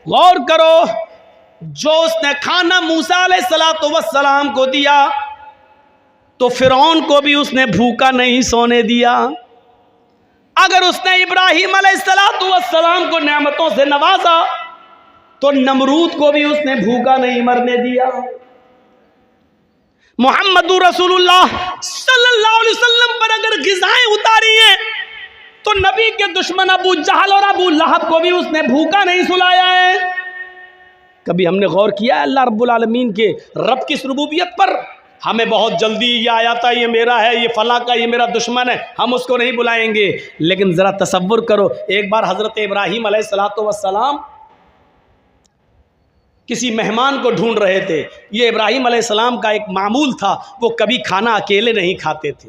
गौर करो, जो उसने खाना मूसा अलैहिस्सलातु वस्सलाम को दिया तो फिरौन को भी उसने भूखा नहीं सोने दिया। अगर उसने इब्राहिम अलैहिस्सलातु वस्सलाम को नेमतों से नवाजा तो नमरूद को भी उसने भूखा नहीं मरने दिया। मुहम्मदुर रसूलुल्लाह सल्लल्लाहु अलैहि वसल्लम पर अगर ग़िज़ाएं उतारी हैं तो नबी के दुश्मन अबू जहल और अबू लहब को भी उसने भूखा नहीं सुलाया है। कभी हमने गौर किया अल्लाह रब्बुल आलमीन के रब की रुबूबियत पर? हमें बहुत जल्दी ये आया था, ये मेरा है, ये फला का, ये मेरा दुश्मन है, हम उसको नहीं बुलाएंगे। लेकिन ज़रा तसव्वुर करो, एक बार हज़रत इब्राहीम अलैहिस्सलातु वस्सलाम किसी मेहमान को ढूंढ रहे थे। ये इब्राहीम अलैहिस्सलाम का एक मामूल था, वो कभी खाना अकेले नहीं खाते थे।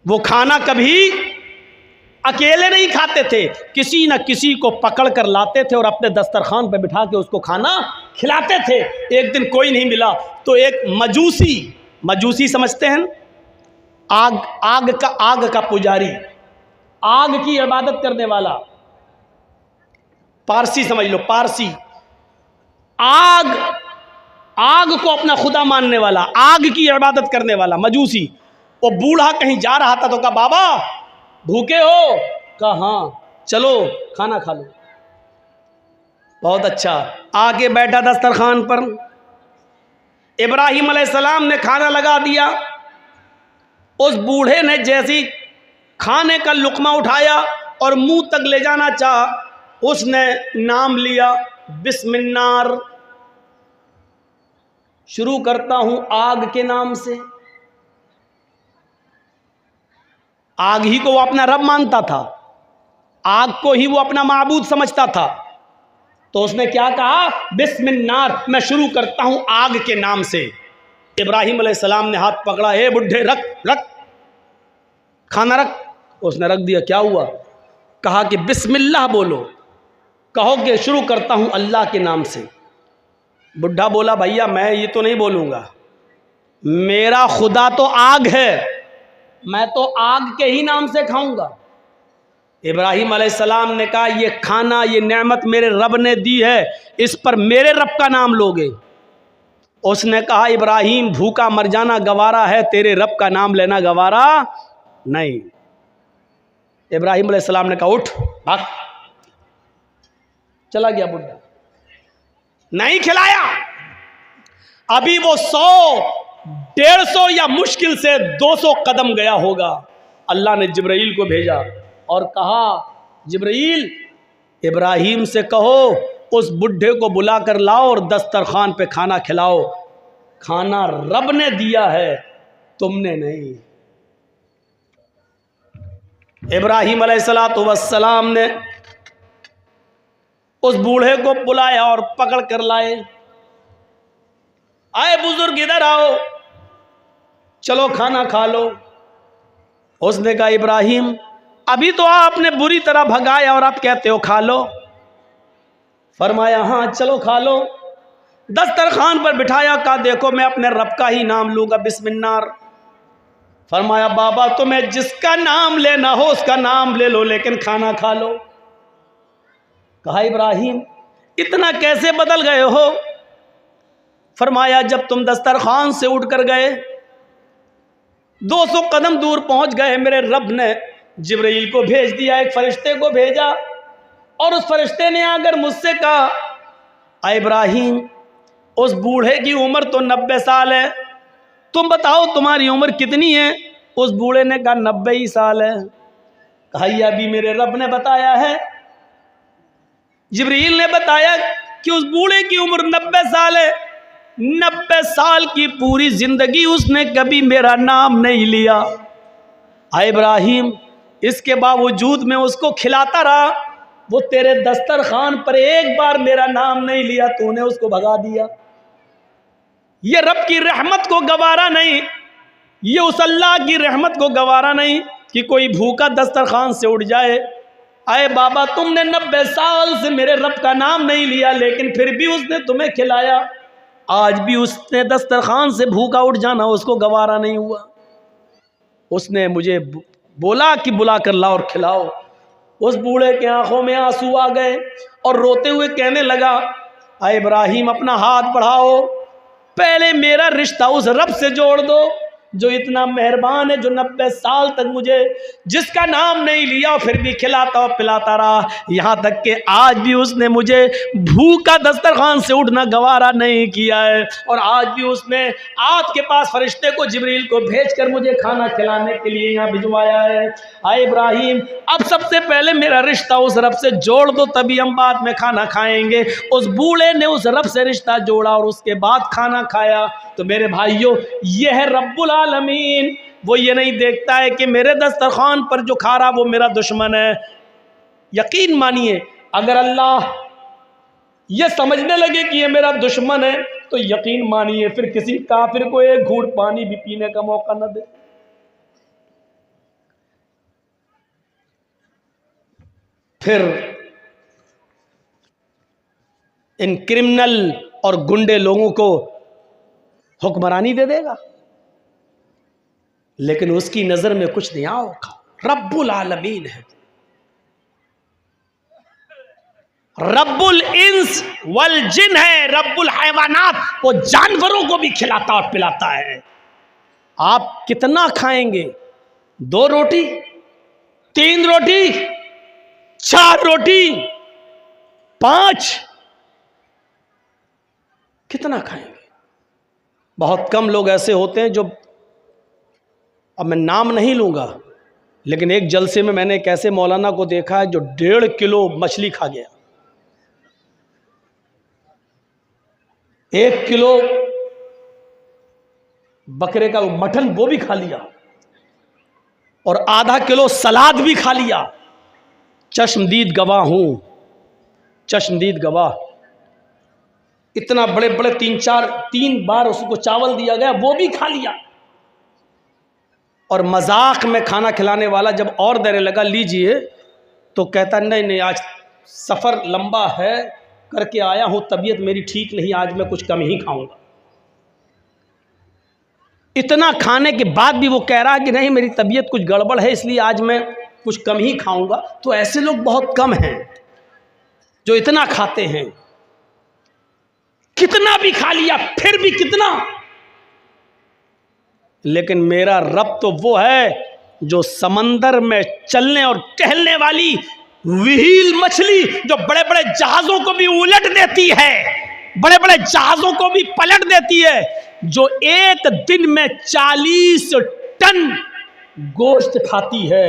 वो खाना कभी अकेले नहीं खाते थे, किसी न किसी को पकड़ कर लाते थे और अपने दस्तरखान पर बिठा के उसको खाना खिलाते थे। एक दिन कोई नहीं मिला तो एक मजूसी समझते हैं, आग का पुजारी, आग की इबादत करने वाला, पारसी समझ लो, पारसी, आग को अपना खुदा मानने वाला, आग की इबादत करने वाला मजूसी। वो बूढ़ा कहीं जा रहा था तो कहा, बाबा भूखे हो? कहा हाँ, चलो खाना खा लो। बहुत अच्छा, आके बैठा दस्तरखान पर। इब्राहीम अलैहिस्सलाम ने खाना लगा दिया। उस बूढ़े ने जैसी खाने का लुकमा उठाया और मुंह तक ले जाना चाहा, उसने नाम लिया, बिस्मिल्लाह, शुरू करता हूं आग के नाम से। आग ही को वो अपना रब मानता था, आग को ही वो अपना माबूद समझता था। तो उसने क्या कहा, बिस्मिल्लाह, मैं शुरू करता हूं आग के नाम से। इब्राहीम अलैहिस्सलाम ने हाथ पकड़ा, हे बुढ़े रख खाना रख। उसने रख दिया। क्या हुआ? कहा कि बिस्मिल्लाह बोलो, कहो कि शुरू करता हूं अल्लाह के नाम से। बुढ़ा बोला, भैया मैं ये तो नहीं बोलूँगा, मेरा खुदा तो आग है, मैं तो आग के ही नाम से खाऊंगा। इब्राहीम अलैहिस्सलाम ने कहा, ये खाना, ये नेमत मेरे रब ने दी है, इस पर मेरे रब का नाम लोगे? उसने कहा, इब्राहीम भूखा मर जाना गवारा है, तेरे रब का नाम लेना गवारा नहीं। इब्राहीम अलैहिस्सलाम ने कहा, उठ भाग। चला गया बुढ़ा, नहीं खिलाया। अभी वो 100, 150 या मुश्किल से 200 कदम गया होगा। अल्लाह ने जिब्राइल को भेजा और कहा, जिब्राइल इब्राहीम से कहो उस बुढ़े को बुला कर लाओ और दस्तरखान पे खाना खिलाओ। खाना रब ने दिया है, तुमने नहीं। इब्राहीम अलैहिस्सलातु वस्सलाम ने उस बूढ़े को बुलाया और पकड़ कर लाए। आए बुजुर्ग, इधर आओ, चलो खाना खा लो। उसने कहा, इब्राहीम अभी तो आपने बुरी तरह भगाया और आप कहते हो खा लो। फरमाया, हाँ चलो खा लो। दस्तरखान पर बिठाया, कहा देखो मैं अपने रब का ही नाम लूँगा, बिस्मिल्लाह। फरमाया, बाबा तुम्हें जिसका नाम लेना हो उसका नाम ले लो, लेकिन खाना खा लो। कहा, इब्राहीम इतना कैसे बदल गए हो? फरमाया, जब तुम दस्तरखान से उठ कर गए, 200 कदम दूर पहुंच गए, मेरे रब ने जिब्राइल को भेज दिया, एक फरिश्ते को भेजा, और उस फरिश्ते ने आकर मुझसे कहा, इब्राहीम उस बूढ़े की उम्र तो 90 साल है, तुम बताओ तुम्हारी उम्र कितनी है? उस बूढ़े ने कहा 90 ही साल है। कहा, यह भी मेरे रब ने बताया है। जिब्रील ने बताया कि उस बूढ़े की उम्र 90 साल है। 90 साल की पूरी जिंदगी उसने कभी मेरा नाम नहीं लिया। इब्राहीम इसके बावजूद मैं उसको खिलाता रहा, वो तेरे दस्तरखान पर एक बार मेरा नाम नहीं लिया, तूने उसको भगा दिया। ये रब की रहमत को गवारा नहीं, ये उस अल्लाह की रहमत को गवारा नहीं कि कोई भूखा दस्तरखान से उठ जाए। आए बाबा, तुमने 90 साल से मेरे रब का नाम नहीं लिया, लेकिन फिर भी उसने तुम्हें खिलाया। आज भी उसने दस्तरखान से भूखा उठ जाना उसको गवारा नहीं हुआ। उसने मुझे बोला कि बुला कर लाओ और खिलाओ। उस बूढ़े के आंखों में आंसू आ गए और रोते हुए कहने लगा, अय इब्राहिम अपना हाथ बढ़ाओ, पहले मेरा रिश्ता उस रब से जोड़ दो जो इतना मेहरबान है, जो 90 साल तक मुझे, जिसका नाम नहीं लिया फिर भी खिलाता और पिलाता रहा, यहाँ तक कि आज भी उसने मुझे भूखा दस्तरखान से उठना गवारा नहीं किया है, और आज भी उसने आपके पास फरिश्ते को, जिब्रील को भेजकर मुझे खाना खिलाने के लिए यहाँ भिजवाया है। आए इब्राहिम, अब सबसे पहले मेरा रिश्ता उस रब से जोड़ दो, तभी हम बाद में खाना खाएंगे। उस बूढ़े ने उस रब से रिश्ता जोड़ा और उसके बाद खाना खाया। तो मेरे भाइयों, यह है रब्बुल आलमीन। वो ये नहीं देखता है कि मेरे दस्तरखान पर जो खा रहा वो मेरा दुश्मन है। यकीन मानिए, अगर अल्लाह ये समझने लगे कि ये मेरा दुश्मन है, तो यकीन मानिए फिर किसी काफिर को एक घूंट पानी भी पीने का मौका न दे। फिर इन क्रिमिनल और गुंडे लोगों को हुक्मरानी दे देगा, लेकिन उसकी नजर में कुछ नहीं आओगा। रब्बुल आलमीन है, रब्बुल इंस वल जिन है, रब्बुल हैवानात, वो जानवरों को भी खिलाता और पिलाता है। आप कितना खाएंगे? 2 रोटी, 3 रोटी, 4 रोटी, 5, कितना खाएंगे? बहुत कम लोग ऐसे होते हैं जो, अब मैं नाम नहीं लूंगा, लेकिन एक जलसे में मैंने एक ऐसे मौलाना को देखा है जो 1.5 किलो मछली खा गया, 1 किलो बकरे का मटन वो भी खा लिया, और आधा किलो सलाद भी खा लिया। चश्मदीद गवाह हूं, चश्मदीद गवाह। इतना बड़े बड़े 3 बार उसको चावल दिया गया, वो भी खा लिया। और मजाक में खाना खिलाने वाला जब और देने लगा लीजिए, तो कहता नहीं नहीं, आज सफ़र लंबा है, करके आया हूं, तबीयत मेरी ठीक नहीं, आज मैं कुछ कम ही खाऊंगा। इतना खाने के बाद भी वो कह रहा है कि नहीं, मेरी तबीयत कुछ गड़बड़ है, इसलिए आज मैं कुछ कम ही खाऊंगा। तो ऐसे लोग बहुत कम हैं जो इतना खाते हैं। कितना भी खा लिया, फिर भी कितना। लेकिन मेरा रब तो वो है जो समंदर में चलने और टहलने वाली व्हील मछली, जो बड़े बड़े जहाजों को भी उलट देती है, बड़े बड़े जहाजों को भी पलट देती है, जो एक दिन में 40 टन गोश्त खाती है।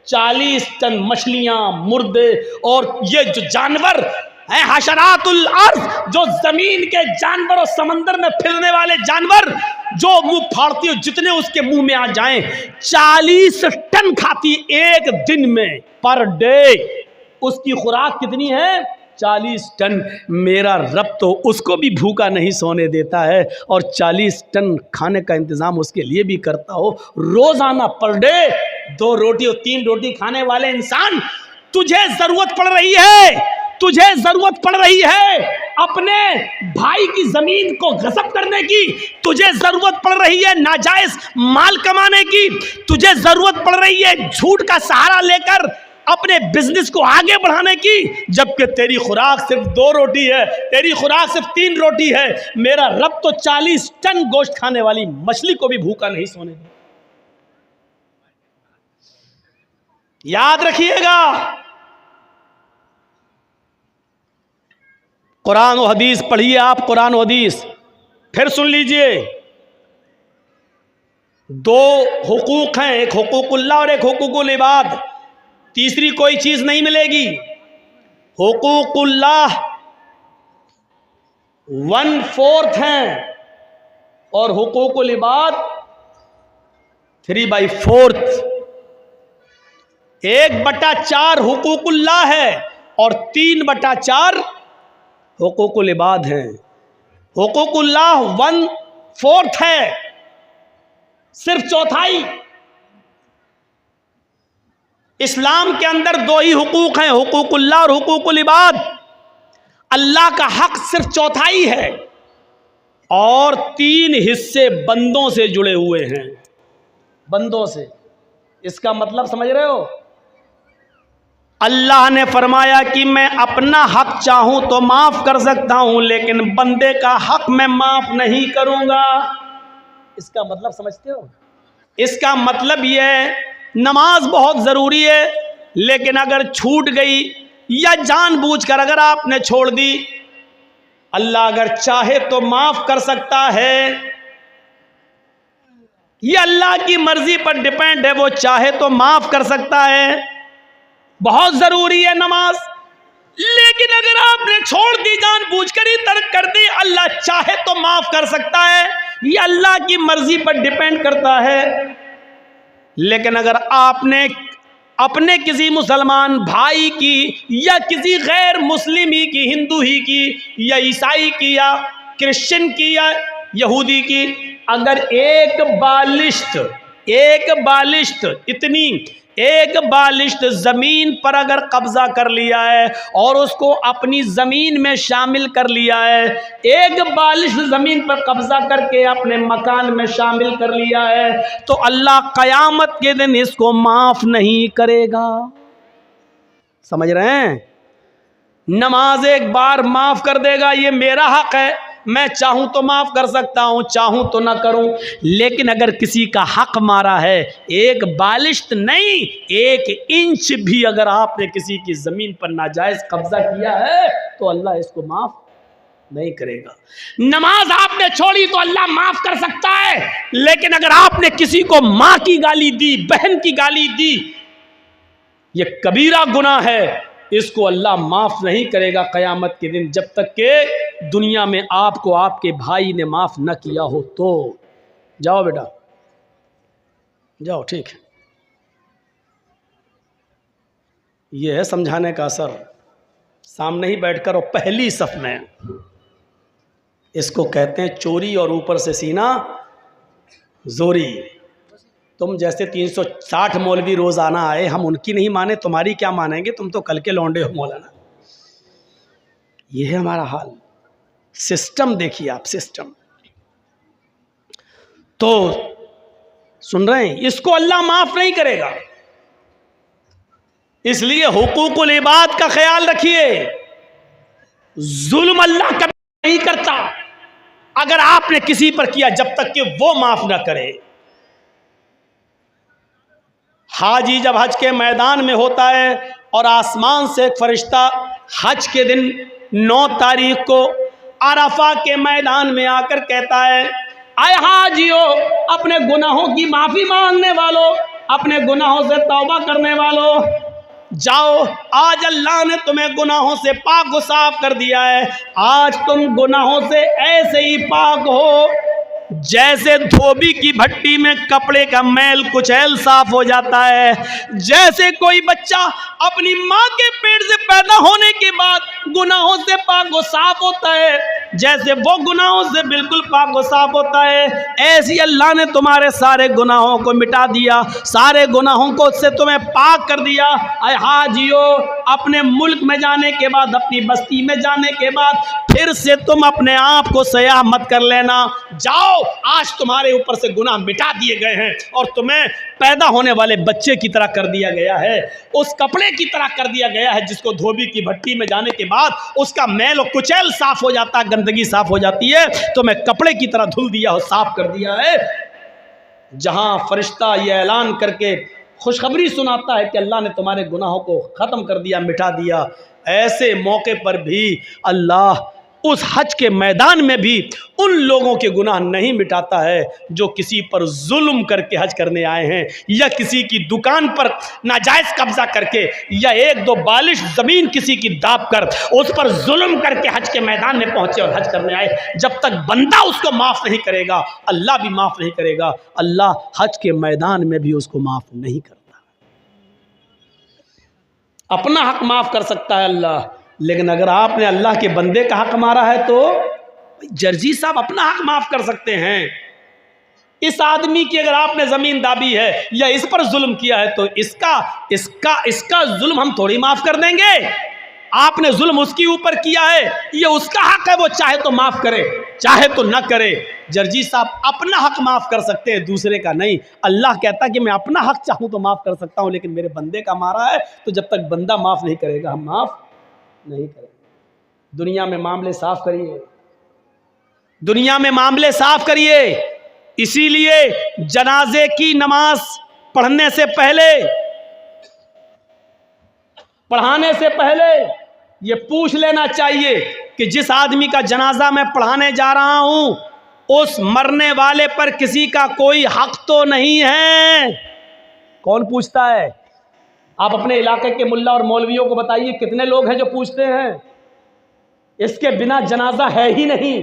40 टन मछलियां, मुर्दे, और ये जो जानवर है हशरातुल अर्ज़, जो जमीन के जानवर और समंदर में फिरने वाले जानवर, जो मुंह फाड़ती है, जितने उसके मुंह में आ जाएं, 40 टन खाती एक दिन में, पर डे। उसकी खुराक कितनी है? 40 टन। मेरा रब तो उसको भी भूखा नहीं सोने देता है, और 40 टन खाने का इंतजाम उसके लिए भी करता हो। रोजाना पर डे 2 रोटी और 3 रोटी खाने वाले इंसान, तुझे जरूरत पड़ रही है, तुझे जरूरत पड़ रही है अपने भाई की जमीन को गस्ब करने की, तुझे जरूरत पड़ रही है नाजायज माल कमाने की, तुझे जरूरत पड़ रही है झूठ का सहारा लेकर अपने बिजनेस को आगे बढ़ाने की, जबकि तेरी खुराक सिर्फ 2 रोटी है, तेरी खुराक सिर्फ 3 रोटी है। मेरा रब तो 40 टन गोश्त खाने वाली मछली को भी भूखा नहीं सोने दे। याद रखिएगा, कुरान और हदीस पढ़िए आप, कुरान और हदीस। फिर सुन लीजिए, 2 हुकूक हैं, एक हुकूकुल्लाह और एक हुकूकुल इबाद। तीसरी कोई चीज नहीं मिलेगी। हुकूकुल्लाह 1/4 हैं और हुकूकुल इबाद 3/4। 1/4 हुकूकुल्लाह है और 3/4 हुकूकुल इबाद हैं। हुकूकुल्लाह 1/4 है, सिर्फ चौथाई। इस्लाम के अंदर 2 ही हुकूक हैं, हुकूकुल्लाह और हुकूकुल इबाद। अल्लाह का हक सिर्फ चौथाई है और 3 हिस्से बंदों से जुड़े हुए हैं, बंदों से। इसका मतलब समझ रहे हो? अल्लाह ने फरमाया कि मैं अपना हक चाहूं तो माफ कर सकता हूं, लेकिन बंदे का हक मैं माफ नहीं करूंगा। इसका मतलब समझते हो? इसका मतलब यह है, नमाज बहुत ज़रूरी है, लेकिन अगर छूट गई या जानबूझकर अगर आपने छोड़ दी, अल्लाह अगर चाहे तो माफ कर सकता है। ये अल्लाह की मर्जी पर डिपेंड है, वो चाहे तो माफ कर सकता है। बहुत जरूरी है नमाज, लेकिन अगर आपने छोड़ दी, जानबूझकर ही तर्क कर दी, अल्लाह चाहे तो माफ कर सकता है। ये अल्लाह की मर्जी पर डिपेंड करता है। लेकिन अगर आपने अपने किसी मुसलमान भाई की या किसी गैर मुस्लिम ही की, हिंदू ही की या ईसाई की या क्रिश्चियन की या यहूदी की, अगर एक बालिश्त जमीन पर अगर कब्जा कर लिया है और उसको अपनी जमीन में शामिल कर लिया है, एक बालिश्त जमीन पर कब्जा करके अपने मकान में शामिल कर लिया है, तो अल्लाह कयामत के दिन इसको माफ नहीं करेगा। समझ रहे हैं? नमाज एक बार माफ कर देगा, ये मेरा हक है, मैं चाहूं तो माफ कर सकता हूं, चाहूं तो ना करूं। लेकिन अगर किसी का हक मारा है, एक बालिश्त नहीं, 1 इंच भी अगर आपने किसी की जमीन पर नाजायज कब्जा किया है, तो अल्लाह इसको माफ नहीं करेगा। नमाज आपने छोड़ी तो अल्लाह माफ कर सकता है, लेकिन अगर आपने किसी को मां की गाली दी, बहन की गाली दी, ये कबीरा गुनाह है, इसको अल्लाह माफ नहीं करेगा कयामत के दिन, जब तक के दुनिया में आपको आपके भाई ने माफ न किया हो। तो जाओ बेटा, जाओ, ठीक है। यह है समझाने का असर। सामने ही बैठकर और पहली सफ में, इसको कहते हैं चोरी और ऊपर से सीना जोरी। तुम जैसे 360 मौलवी रोजाना आए, हम उनकी नहीं माने, तुम्हारी क्या मानेंगे? तुम तो कल के लौंडे हो मौलाना। ये है हमारा हाल। सिस्टम देखिए आप, सिस्टम। तो सुन रहे हैं, इसको अल्लाह माफ नहीं करेगा। इसलिए हुकूकुल इबाद का ख्याल रखिए। जुल्म अल्लाह कभी नहीं करता अगर आपने किसी पर किया, जब तक कि वो माफ ना करे। हाजी जब हज के मैदान में होता है और आसमान से एक फरिश्ता हज के दिन 9 तारीख को अरफा के मैदान में आकर कहता है, आए हाजियो, अपने गुनाहों की माफ़ी मांगने वालों, अपने गुनाहों से तौबा करने वालों, जाओ, आज अल्लाह ने तुम्हें गुनाहों से पाक व साफ कर दिया है। आज तुम गुनाहों से ऐसे ही पाक हो जैसे धोबी की भट्टी में कपड़े का मैल कुचैल साफ हो जाता है। जैसे कोई बच्चा अपनी माँ के पेट से पैदा होने के बाद गुनाहों से पाक व साफ होता है, जैसे वो गुनाहों से बिल्कुल पाक व साफ होता है, ऐसी अल्लाह ने तुम्हारे सारे गुनाहों को मिटा दिया, सारे गुनाहों को से तुम्हें पाक कर दिया। अय हाजियो, अपने मुल्क में जाने के बाद, अपनी बस्ती में जाने के बाद फिर से तुम अपने आप को सयाह मत कर लेना। जाओ, आज तुम्हारे ऊपर से गुनाह मिटा दिए गए हैं और तुम्हें पैदा होने वाले बच्चे की तरह कर दिया गया है, उस कपड़े की तरह कर दिया गया है जिसको धोबी की भट्टी में जाने के बाद उसका मैल और कुचैल साफ हो जाता है, गंदगी साफ हो जाती है, तो मैं कपड़े की तरह धुल दिया हो, साफ कर दिया है। जहां फरिश्ता ये ऐलान करके खुशखबरी सुनाता है कि अल्लाह ने तुम्हारे गुनाहों को ख़त्म कर दिया, मिटा दिया, ऐसे मौके पर भी अल्लाह उस हज के मैदान में भी उन लोगों के गुनाह नहीं मिटाता है जो किसी पर जुल्म करके हज करने आए हैं, या किसी की दुकान पर नाजायज़ कब्जा करके, या 1-2 बालिश ज़मीन किसी की दाब कर उस पर जुल्म करके हज के मैदान में पहुँचे और हज करने आए। जब तक बंदा उसको माफ़ नहीं करेगा, अल्लाह भी माफ़ नहीं करेगा। अल्लाह हज के मैदान में भी उसको माफ़ नहीं करता। अपना हक माफ़ कर सकता है अल्लाह, लेकिन अगर आपने अल्लाह के बंदे का हक मारा है तो जर्जी साहब अपना हक माफ कर सकते हैं। इस आदमी की अगर आपने जमीन दाबी है या इस पर जुल्म किया है तो इसका जुल्म हम थोड़ी माफ कर देंगे। आपने जुल्म उसके ऊपर किया है, ये उसका हक है, वो चाहे तो माफ करे चाहे तो ना करे। जर्जी साहब अपना हक माफ़ कर सकते हैं, दूसरे का नहीं। अल्लाह कहता कि मैं अपना हक चाहूँ तो माफ़ कर सकता हूँ, लेकिन मेरे बंदे का मारा है तो जब तक बंदा माफ़ नहीं करेगा हम माफ़ नहीं करेंगे। दुनिया में मामले साफ करिए, दुनिया में मामले साफ करिए। इसीलिए जनाजे की नमाज पढ़ने से पहले, पढ़ाने से पहले ये पूछ लेना चाहिए कि जिस आदमी का जनाजा मैं पढ़ाने जा रहा हूं उस मरने वाले पर किसी का कोई हक तो नहीं है। कौन पूछता है? आप अपने इलाके के मुल्ला और मौलवियों को बताइए कितने लोग हैं जो पूछते हैं। इसके बिना जनाजा है ही नहीं,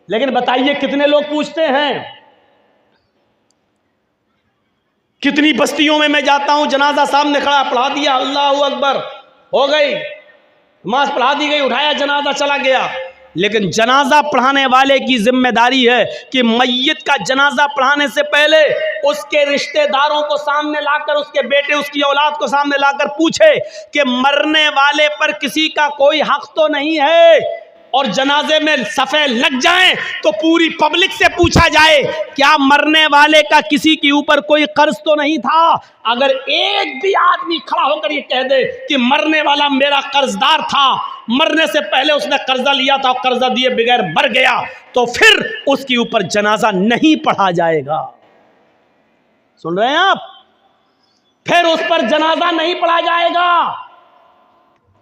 लेकिन बताइए कितने लोग पूछते हैं। कितनी बस्तियों में मैं जाता हूं, जनाजा सामने खड़ा, पढ़ा दिया, अल्लाहू अकबर, हो गई, नमाज पढ़ा दी गई, उठाया जनाजा चला गया। लेकिन जनाजा पढ़ाने वाले की जिम्मेदारी है कि मय्यत का जनाजा पढ़ाने से पहले उसके रिश्तेदारों को सामने लाकर, उसके बेटे, उसकी औलाद को सामने लाकर पूछे कि मरने वाले पर किसी का कोई हक तो नहीं है। और जनाजे में सफ़े लग जाएं तो पूरी पब्लिक से पूछा जाए क्या मरने वाले का किसी के ऊपर कोई कर्ज तो नहीं था। अगर एक भी आदमी खड़ा होकर ये कह दे कि मरने वाला मेरा कर्जदार था, मरने से पहले उसने कर्जा लिया था, कर्जा दिए बगैर मर गया, तो फिर उसके ऊपर जनाजा नहीं पढ़ा जाएगा। सुन रहे हैं आप? फिर उस पर जनाजा नहीं पढ़ा जाएगा।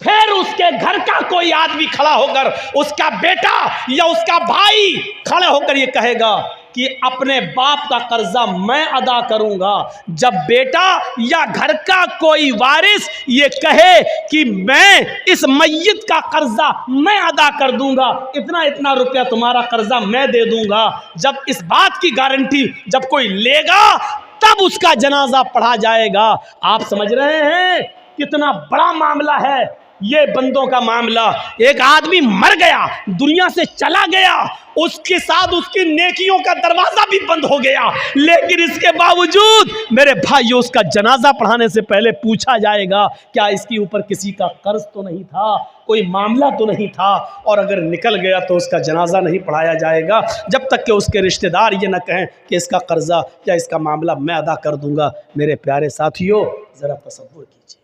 फिर उसके घर का कोई आदमी खड़ा होकर, उसका बेटा या उसका भाई खड़े होकर ये कहेगा कि अपने बाप का कर्जा मैं अदा करूंगा। जब बेटा या घर का कोई वारिस ये कहे कि मैं इस मय्यत का कर्जा मैं अदा कर दूंगा, इतना इतना रुपया तुम्हारा कर्जा मैं दे दूंगा, जब इस बात की गारंटी जब कोई लेगा तब उसका जनाजा पढ़ा जाएगा। आप समझ रहे हैं कितना बड़ा मामला है ये बंदों का मामला। एक आदमी मर गया, दुनिया से चला गया, उसके साथ उसकी नेकियों का दरवाजा भी बंद हो गया, लेकिन इसके बावजूद मेरे भाइयों उसका जनाजा पढ़ाने से पहले पूछा जाएगा क्या इसके ऊपर किसी का कर्ज तो नहीं था, कोई मामला तो नहीं था। और अगर निकल गया तो उसका जनाजा नहीं पढ़ाया जाएगा जब तक कि उसके रिश्तेदार ये न कहें कि इसका कर्जा या इसका मामला मैं अदा कर दूंगा। मेरे प्यारे साथियों, ज़रा तसव्वुर कीजिए।